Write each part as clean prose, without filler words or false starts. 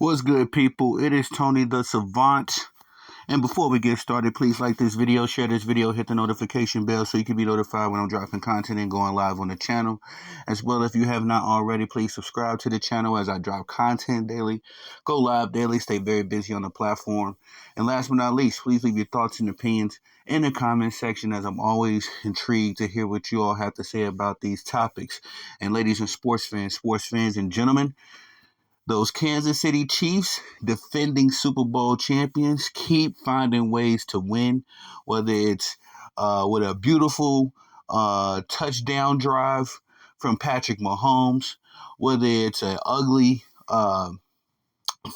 What's good, people? It is Tony the Savant. And before we get started, please like this video, share this video, hit the notification bell so you can be notified when I'm dropping content and going live on the channel. As well, if you have not already, please subscribe to the channel as I drop content daily, go live daily, stay very busy on the platform. And last but not least, please leave your thoughts and opinions in the comment section, as I'm always intrigued to hear what you all have to say about these topics. And ladies and sports fans and gentlemen, those Kansas City Chiefs, defending Super Bowl champions, keep finding ways to win, whether it's with a beautiful touchdown drive from Patrick Mahomes, whether it's an ugly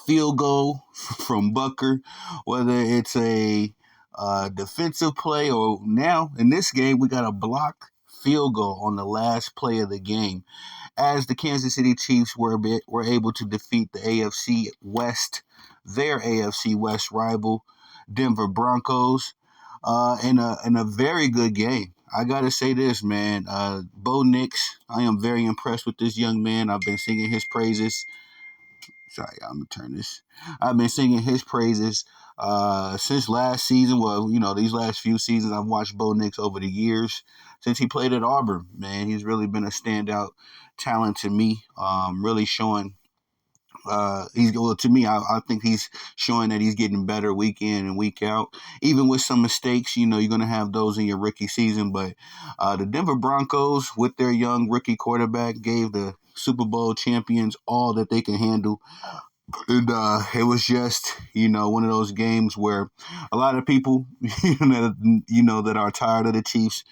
field goal from Bucker, whether it's a defensive play, or now in this game, we got a blocked field goal on the last play of the game, as the Kansas City Chiefs were able to defeat the their AFC West rival, Denver Broncos, in a very good game. I gotta say this, man. Bo Nix, I am very impressed with this young man. I've been singing his praises. Sorry, I'm gonna turn this. I've been singing his praises since last season. Well, these last few seasons I've watched Bo Nix over the years since he played at Auburn. Man, he's really been a standout talent to me. Really showing. To me, I think he's showing that he's getting better week in and week out. Even with some mistakes, you're going to have those in your rookie season. But the Denver Broncos, with their young rookie quarterback, gave the Super Bowl champions all that they can handle. And it was just, one of those games where a lot of people, that are tired of the Chiefs,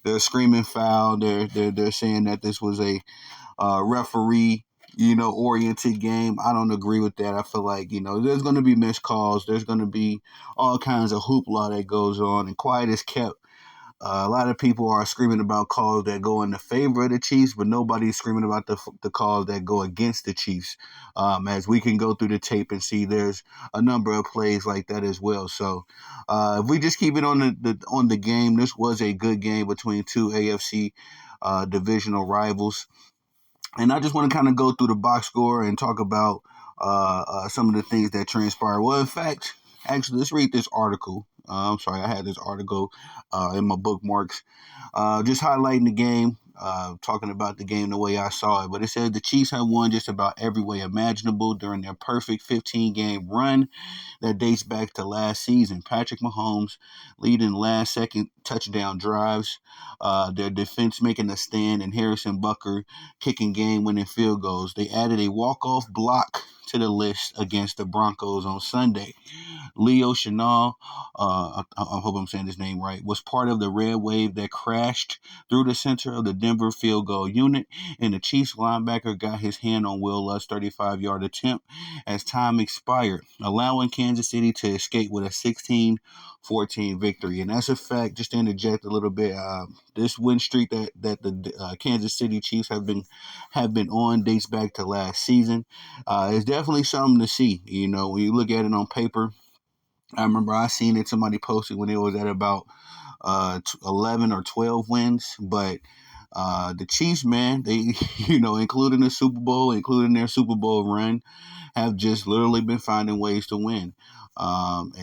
they're screaming foul. They're saying that this was a referee, oriented game. I don't agree with that. I feel like, there's going to be missed calls. There's going to be all kinds of hoopla that goes on, and quiet is kept. A lot of people are screaming about calls that go in the favor of the Chiefs, but nobody's screaming about the calls that go against the Chiefs. As we can go through the tape and see, there's a number of plays like that as well. So, if we just keep it on the game, this was a good game between two AFC divisional rivals. And I just want to kind of go through the box score and talk about some of the things that transpired. Well, in fact, actually, let's read this article. I'm sorry, I had this article in my bookmarks, just highlighting the game, talking about the game the way I saw it. But it said the Chiefs have won just about every way imaginable during their perfect 15-game run that dates back to last season. Patrick Mahomes leading last-second touchdown drives, their defense making a stand, and Harrison Butker kicking game-winning field goals. They added a walk-off block to the list against the Broncos on Sunday. Leo Chenal, I hope I'm saying his name right, was part of the red wave that crashed through the center of the Denver field goal unit, and the Chiefs linebacker got his hand on Will Lutz' 35-yard attempt as time expired, allowing Kansas City to escape with a 16-14 victory. And that's a fact. Just to interject a little bit, this win streak that the Kansas City Chiefs have been on dates back to last season. It's definitely something to see. When you look at it on paper, I remember I seen it, somebody posted when it was at about 11 or 12 wins. But the Chiefs, man, they, including the Super Bowl, including their Super Bowl run, have just literally been finding ways to win. And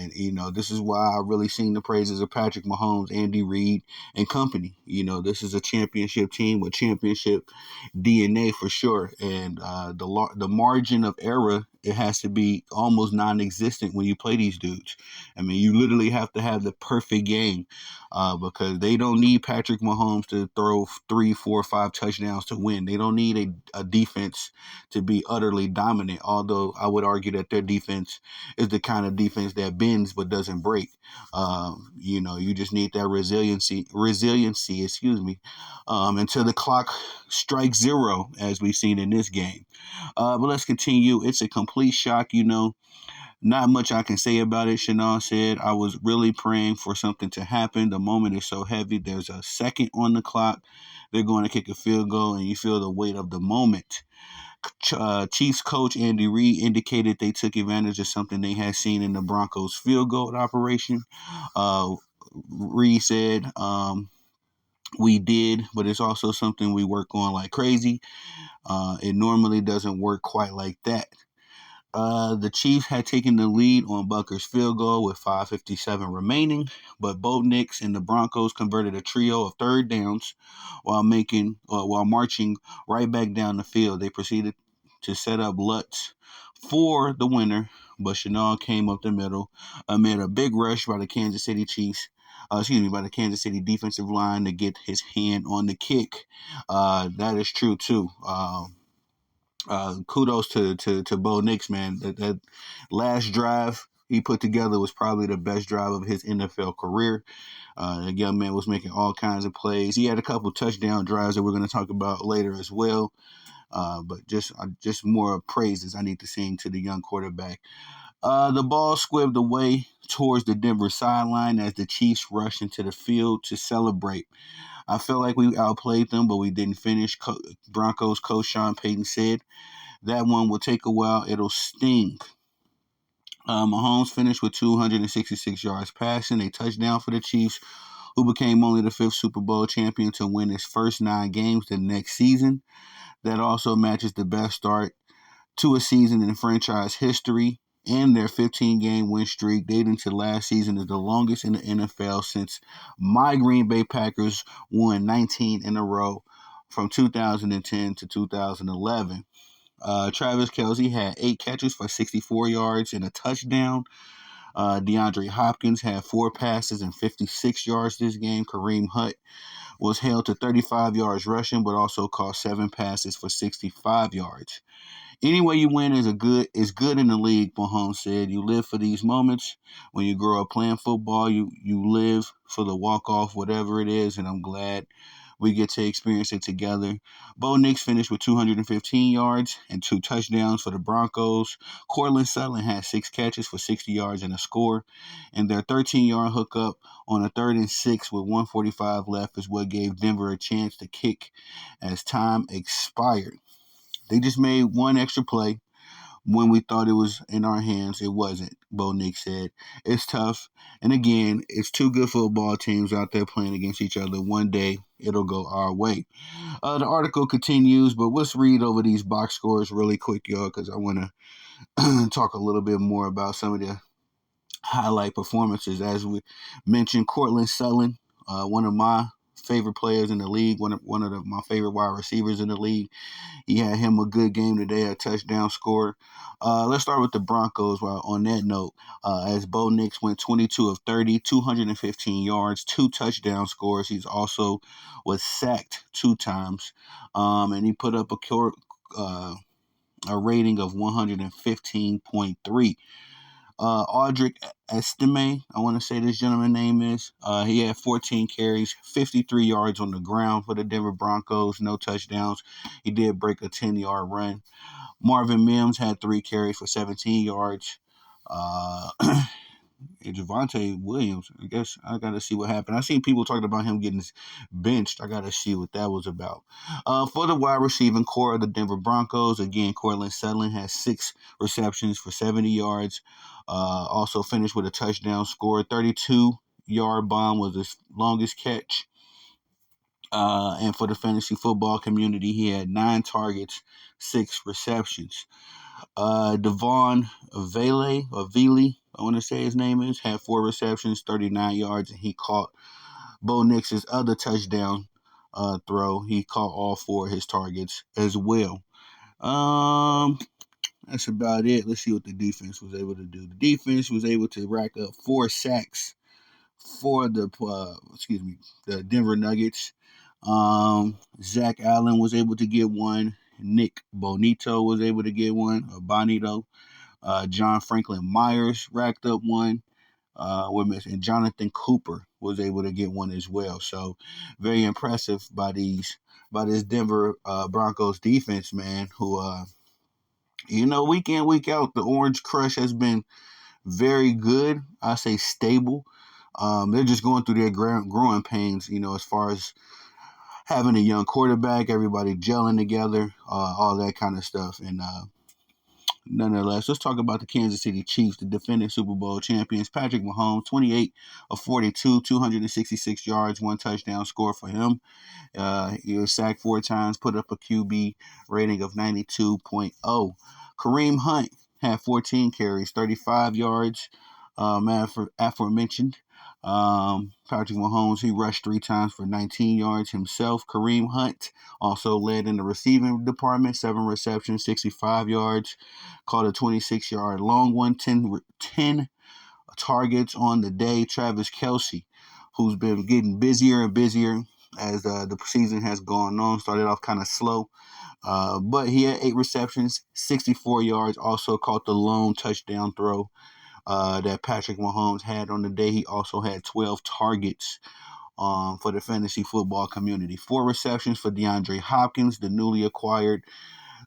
this is why I really sing the praises of Patrick Mahomes, Andy Reid, and company. This is a championship team with championship DNA for sure. And the margin of error, it has to be almost non-existent when you play these dudes. I mean, you literally have to have the perfect game, because they don't need Patrick Mahomes to throw 3, 4, 5 touchdowns to win. They don't need a defense to be utterly dominant, although I would argue that their defense is the kind of defense that bends but doesn't break. You just need that resiliency, until the clock strikes zero, as we've seen in this game. But let's continue. It's a complete shock, Not much I can say about it. Chenal said, I was really praying for something to happen. The moment is so heavy. There's a second on the clock. They're going to kick a field goal, and you feel the weight of the moment. Chiefs coach Andy Reid indicated they took advantage of something they had seen in the Broncos field goal operation. Reid said, we did, but it's also something we work on like crazy. It normally doesn't work quite like that. The Chiefs had taken the lead on Butker's field goal with 5:57 remaining, but Bo Nix and the Broncos converted a trio of third downs while marching right back down the field. They proceeded to set up Lutz for the winner, but Chanel came up the middle amid a big rush by the Kansas City Chiefs. By the Kansas City defensive line to get his hand on the kick. That is true too. Kudos to Bo Nix, man. That last drive he put together was probably the best drive of his NFL career. The young man was making all kinds of plays. He had a couple touchdown drives that we're going to talk about later as well. But just more praises I need to sing to the young quarterback. The ball squibbed away towards the Denver sideline as the Chiefs rushed into the field to celebrate. I felt like we outplayed them, but we didn't finish. Broncos coach Sean Payton said, "That one will take a while. It'll sting." Mahomes finished with 266 yards passing, a touchdown for the Chiefs, who became only the fifth Super Bowl champion to win his first 9 games the next season. That also matches the best start to a season in franchise history, and their 15-game win streak dating to last season is the longest in the NFL since my Green Bay Packers won 19 in a row from 2010 to 2011. Travis Kelce had 8 catches for 64 yards and a touchdown. DeAndre Hopkins had 4 passes and 56 yards this game. Kareem Hunt was held to 35 yards rushing, but also caught 7 passes for 65 yards. Any way you win is good in the league, Mahomes said. You live for these moments. When you grow up playing football, you live for the walk-off, whatever it is, and I'm glad we get to experience it together. Bo Nix finished with 215 yards and 2 touchdowns for the Broncos. Cortland Sutton had 6 catches for 60 yards and a score, and their 13-yard hookup on a 3rd and 6 with 1:45 left is what gave Denver a chance to kick as time expired. They just made one extra play when we thought it was in our hands. It wasn't, Bo Nix said. It's tough. And again, it's two good football teams out there playing against each other. One day, it'll go our way. The article continues, but let's read over these box scores really quick, y'all, because I want to talk a little bit more about some of the highlight performances. As we mentioned, Cortland Sutton, one of my favorite players in the league, one of my favorite wide receivers in the league. He had him a good game today, a touchdown score. Let's start with the Broncos. Well, on that note, as Bo Nix went 22 of 30, 215 yards, 2 touchdown scores. He's also was sacked 2 times, and he put up a rating of 115.3. Audric Estime, I want to say this gentleman's name is. He had 14 carries, 53 yards on the ground for the Denver Broncos, no touchdowns. He did break a 10-yard run. Marvin Mims had 3 carries for 17 yards. Uh, Javonte Williams, I guess I got to see what happened. I seen people talking about him getting benched. I got to see what that was about. For the wide receiving core of the Denver Broncos, again, Cortland Sutton has 6 receptions for 70 yards. Also finished with a touchdown score. 32-yard bomb was his longest catch. And for the fantasy football community, he had 9 targets, 6 receptions. Devon Vele, I want to say his name is, had 4 receptions, 39 yards, and he caught Bo Nix's other touchdown throw. He caught all 4 of his targets as well. That's about it. Let's see what the defense was able to do. The defense was able to rack up 4 sacks for the Denver Nuggets. Zach Allen was able to get one. Nick Bonito was able to get one. Bonito. John Franklin Myers racked up one. And Jonathan Cooper was able to get one as well. So very impressive by this Denver Broncos defense, man. Who week in, week out, the Orange Crush has been very good. I say stable. They're just going through their growing pains, as far as having a young quarterback, everybody gelling together, all that kind of stuff. And nonetheless, let's talk about the Kansas City Chiefs, the defending Super Bowl champions. Patrick Mahomes, 28 of 42, 266 yards, 1 touchdown score for him. He was sacked 4 times, put up a QB rating of 92.0. Kareem Hunt had 14 carries, 35 yards. Aforementioned. Patrick Mahomes, he rushed 3 times for 19 yards himself. Kareem Hunt also led in the receiving department, 7 receptions, 65 yards. Caught a 26-yard long one, 10 targets on the day. Travis Kelce, who's been getting busier and busier as the season has gone on. Started off kind of slow, but he had 8 receptions, 64 yards. Also caught the lone touchdown throw that Patrick Mahomes had on the day. He also had 12 targets for the fantasy football community. 4 receptions for DeAndre Hopkins, the newly acquired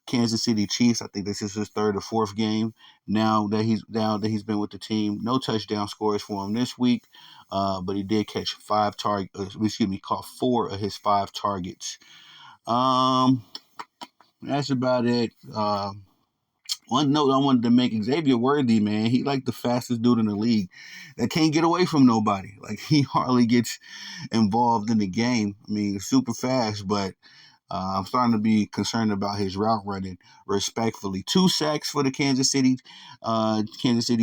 Kansas City Chiefs. I think this is his third or fourth game now that he's been with the team. No touchdown scores for him this week, but he did catch caught 4 of his 5 targets. Um, that's about it. One note I wanted to make: Xavier Worthy, man, he like the fastest dude in the league that can't get away from nobody. Like he hardly gets involved in the game. I mean, super fast, but I'm starting to be concerned about his route running. Respectfully, 2 sacks for the Kansas City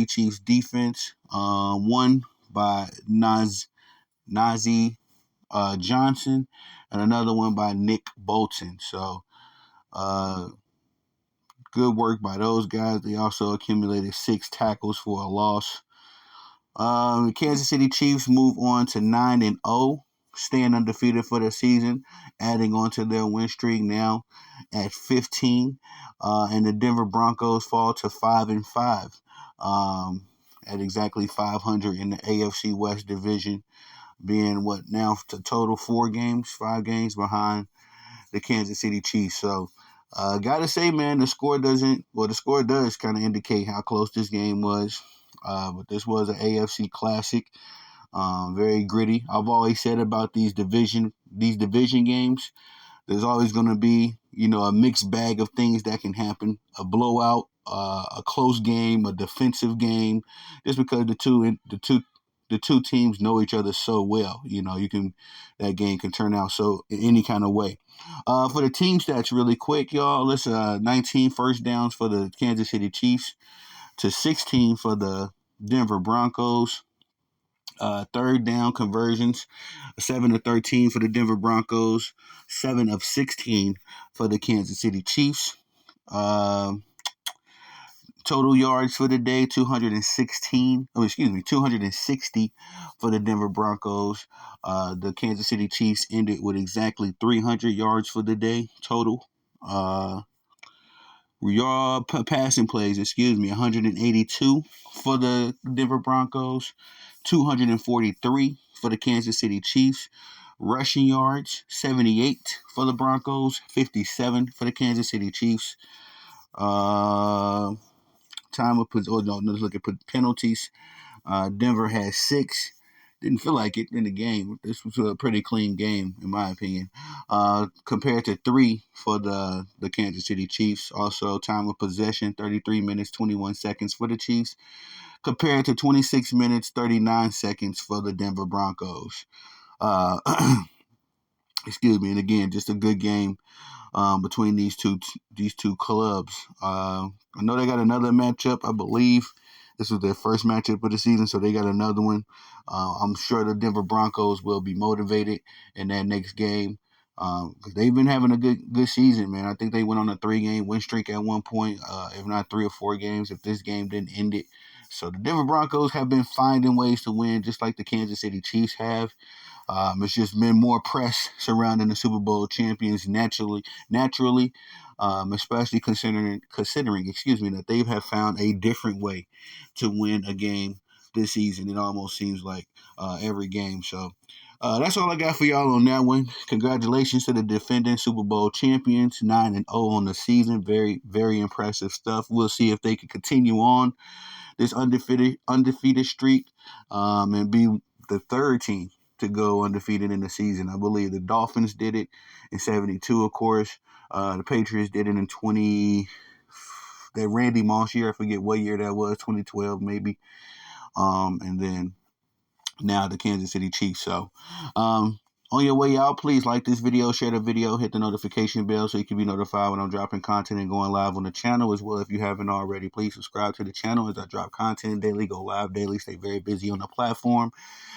Chiefs defense. One by Nazi Johnson, and another one by Nick Bolton. So, uh, good work by those guys. They also accumulated 6 tackles for a loss. The Kansas City Chiefs move on to 9-0, staying undefeated for the season, adding on to their win streak now at 15. And the Denver Broncos fall to 5-5, at exactly 500 in the AFC West division, being what now to total 5 games behind the Kansas City Chiefs. So, gotta say, man, the score does kind of indicate how close this game was. But this was an AFC classic, very gritty. I've always said about these division games, there's always going to be, a mixed bag of things that can happen. A blowout, a close game, a defensive game, just because the two teams know each other so well. That game can turn out so in any kind of way. For the team stats, really quick, y'all. Let's 19 first downs for the Kansas City Chiefs to 16 for the Denver Broncos. Third down conversions, 7 of 13 for the Denver Broncos, 7 of 16 for the Kansas City Chiefs. Uh, Total yards for the day, 260 for the Denver Broncos. The Kansas City Chiefs ended with exactly 300 yards for the day total. Passing plays, 182 for the Denver Broncos, 243 for the Kansas City Chiefs. Rushing yards, 78 for the Broncos, 57 for the Kansas City Chiefs. Let's look at penalties. Denver had 6. Didn't feel like it in the game. This was a pretty clean game, in my opinion, compared to 3 for the Kansas City Chiefs. Also, time of possession, 33 minutes, 21 seconds for the Chiefs, compared to 26 minutes, 39 seconds for the Denver Broncos. Uh, and again, just a good game between these two clubs. I know they got another matchup. I believe this was their first matchup of the season, so they got another one. I'm sure the Denver Broncos will be motivated in that next game because they've been having a good season, man. I think they went on a 3-game win streak at one point, if not 3 or 4 games, if this game didn't end it. So the Denver Broncos have been finding ways to win, just like the Kansas City Chiefs have. It's just been more press surrounding the Super Bowl champions naturally, especially considering, that they have found a different way to win a game this season. It almost seems like every game. So that's all I got for y'all on that one. Congratulations to the defending Super Bowl champions, 9-0 on the season. Very, very impressive stuff. We'll see if they can continue on this undefeated streak and be the third team to go undefeated in the season. I believe the Dolphins did it in 72, of course. The Patriots did it in that Randy Moss year. I forget what year that was, 2012 maybe. And then now the Kansas City Chiefs. So On your way out, please like this video, share the video, hit the notification bell so you can be notified when I'm dropping content and going live on the channel as well. If you haven't already, please subscribe to the channel as I drop content daily, go live daily, stay very busy on the platform.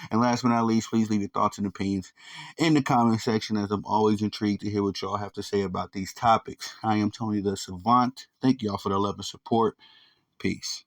And last but not least, please leave your thoughts and opinions in the comment section, as I'm always intrigued to hear what y'all have to say about these topics. I am Tony the Savant. Thank y'all for the love and support. Peace.